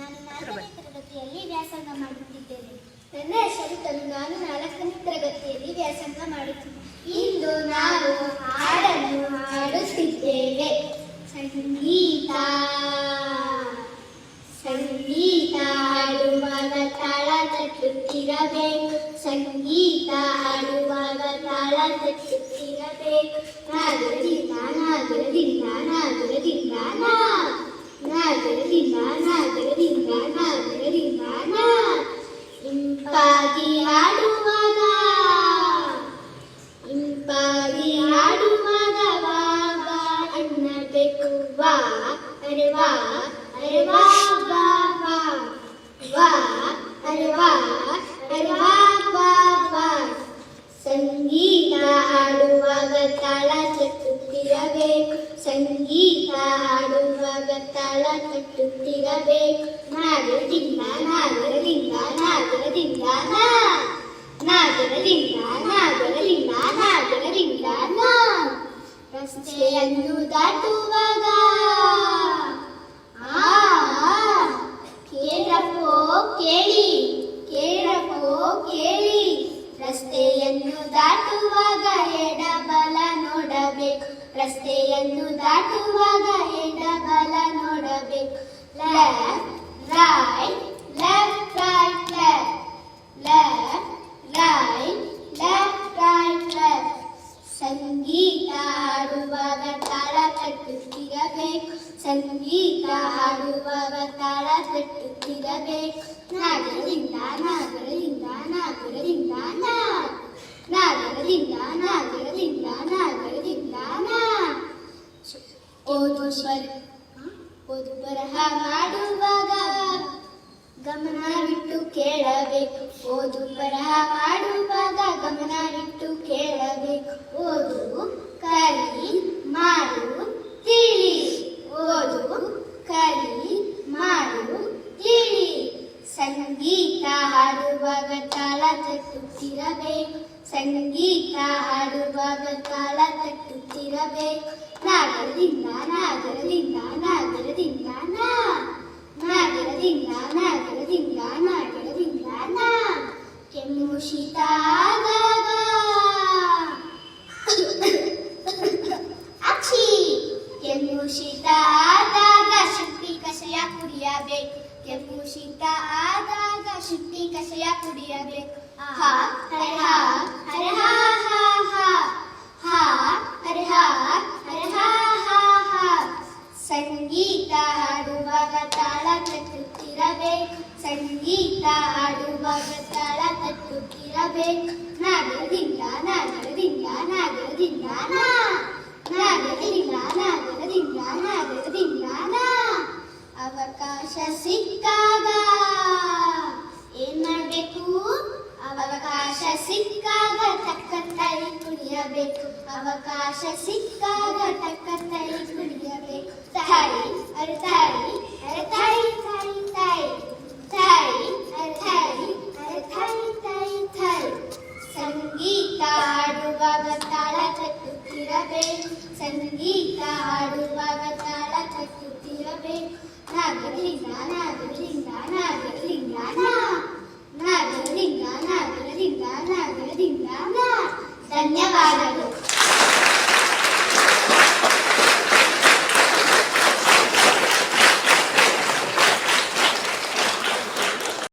ನಾನು 4ನೇ ತರಗತಿಯಲ್ಲಿ ವ್ಯಾಸಂಗ ಮಾಡುತ್ತಿದ್ದೇನೆ. ನನ್ನ ಹೆಸರು ತನು. ನಾನು 4ನೇ ತರಗತಿಯಲ್ಲಿ ವ್ಯಾಸಂಗ ಮಾಡುತ್ತಿದ್ದೇನೆ. ಇಂದು ನಾವು ಹಾಡನ್ನು ಹಾಡುತ್ತಿದ್ದೇವೆ. ಸಂಗೀತ ಸಂಗೀತ ಹಾಡುವಾಗ ತಾಳ ತಟ್ಟುತ್ತಿರಬೇಕು. ಸಂಗೀತ ಹಾಡುವಾಗ ತಾಳ ತಟ್ಟುತ್ತಿರಬೇಕು. ನಾಗರದಿಂದ ನಾಗರದಿಂದ ನಾಗರದಿಂದ ನಾಗರದಿಂದ ನಾಗರದಿಂದ ನಾಗರದಿಂದ ಇಂಪಾಗಿ ಹಾಡುವಾಗ ವಾಗ ಅನ್ನಬೇಕು. ವಾ ಅರೆ ವಾ ಅರೆ ವಾ ವಾ ವಾ ವಾ ಅರೆ ವಾ ಅರೆ ವಾ ವಾ ವಾ. ಸಂಗೀತ ಹಾಡುವಾಗ ತಾಳ ತಟ್ಟುತ್ತಿರಬೇಕು. ಸಂಗೀತ ಹಾಡುವಾಗ ತಾಳ ತಟ್ಟುತ್ತಿರಬೇಕು. ನಾಗರದಿಂದ ನಾಗರದಿಂದ ನಾಗರದಿಂದ ನಾಗರದಿಂದ ನಾಗರದಿಂದ ನಾಗರದಿಂದ ರಸ್ತೆಯನ್ನು ದಾಟುವಾಗ ಕೇಳಪ್ಪೋ ಕೇಳಿ ಕೇಳಪ್ಪೋ ಕೇಳಿ. ರಸ್ತೆಯನ್ನು ದಾಟುವಾಗ ಎಡಬಲ ನೋಡಬೇಕು. ರಸ್ತೆಯನ್ನು ದಾಟುವಾಗ ಎಡಬಲ ನೋಡಬೇಕು. Left right left right left left right left right left. ಸಂಗೀತ ಹಾಡುವಾಗ ತಾಳ ತಟ್ಟುತ್ತಿರಬೇಕು. ಸಂಗೀತ ಹಾಡುವಾಗ ತಾಳ ತಟ್ಟುತ್ತಿರಬೇಕು. ನಾಗರದಿಂದ ನಾಗರದಿಂದ ನಾಗರದಿಂದ ನಾಗರದಿಂದ ನಾಗರದಿಂದ ನಾಗರದಿಂದ ಓದು ಬರಹ ಮಾಡುವಾಗ ಗಮನವಿಟ್ಟು ಕೇಳಬೇಕು. ಓದು ಬರಹ ಮಾಡುವಾಗ ಗಮನವಿಟ್ಟು ಕೇಳಬೇಕು. ಓದು ಕಲಿ ಮಾಡು ತಿಳಿ. ಓದು ಕಲಿ ಮಾಡು ತಿಳಿ. ಸಂಗೀತ ಹಾಡುವಾಗ ತಾಳ ತಟ್ಟುತ್ತಿರಬೇಕು. ಸಂಗೀತ ಹಾಡುವಾಗ ತಾಳ ತಟ್ಟುತ್ತಿರಬೇಕು. ನಾಗರದಿಂದ ನಾಗರದಿಂದ ನಾಗರದಿಂದ ನಾಗರದಿಂದ ನಾಗರದಿಂದ ನಾಗರದಿಂದ ಕೆಮ್ಮು ಶೀತ ಆದಾಗ ಅಕ್ಷಿ ಕೆಮ್ಮು ಶೀತ ಆದಾಗ ಶುಂಠಿ ಕಷಾಯ ಕುಡಿಯಬೇಕು. ಕೆಮ್ಮು ಶೀತ ಆದಾಗ ಶುಂಠಿ ಕಷಾಯ ಕುಡಿಯಬೇಕು. ಹಾ ಹರೆ ಹಾ ಹರೆ ಹಾ ಹಾ ಹಾ ಹಾ ಹರೆ ಹಾ ಹರೆ ಹಾ ಹಾ ಹಾ. ಸಂಗೀತ ಹಾಡುವಾಗ ತಾಳ ತಟ್ಟುತ್ತಿರಬೇಕು. ಸಂಗೀತ ಹಾಡುವಾಗ ತಾಳ ತಟ್ಟುತ್ತಿರಬೇಕು. ನಾಗರದಿಂದ ನಾಗರದಿಂದ ನಾಗರದಿಂದ ನಾಗರದಿಂದ ನಾಗರದಿಂದ ನಾಗರದಿಂದ ಅವಕಾಶ ಸಿಕ್ಕಾಗ ಏನ್ ಮಾಡಬೇಕು? ಅವಕಾಶ ಸಿಕ್ಕಾಗ ತಕ್ಕಂತಾಯಿ ಕುಡಿಯಬೇಕು. ಅವಕಾಶ ಸಿಕ್ಕಾಗ ತಕ್ಕಂತಾಯಿ ಕುಡಿಯಬೇಕು. ತಾಯಿ ಅರೆ ತಾಯಿ ಅರೆ ತಾಯಿ ತಾಯಿ ತಾಯಿ ತಾಯಿ ಅರೆ ತಾಯಿ ಅರೆ ತಾಯಿ ತಾಯಿ ತಾಯಿ. ಸಂಗೀತ ಹಾಡುವಾಗ ತಾಳ ತಟ್ಟುತ್ತಿರಬೇಕು. ಸಂಗೀತ ಹಾಡುವಾಗ ತಾಳ ತಟ್ಟುತ್ತಿರಬೇಕು. ನಾಗರದಿಂದ ನಾಗರದಿಂದ ನಾಗರದಿಂದ ನಾಗರದಿಂದ ನಾಗರದಿಂದ ನಾಗರದಿಂದ ಧನ್ಯವಾದಗಳು.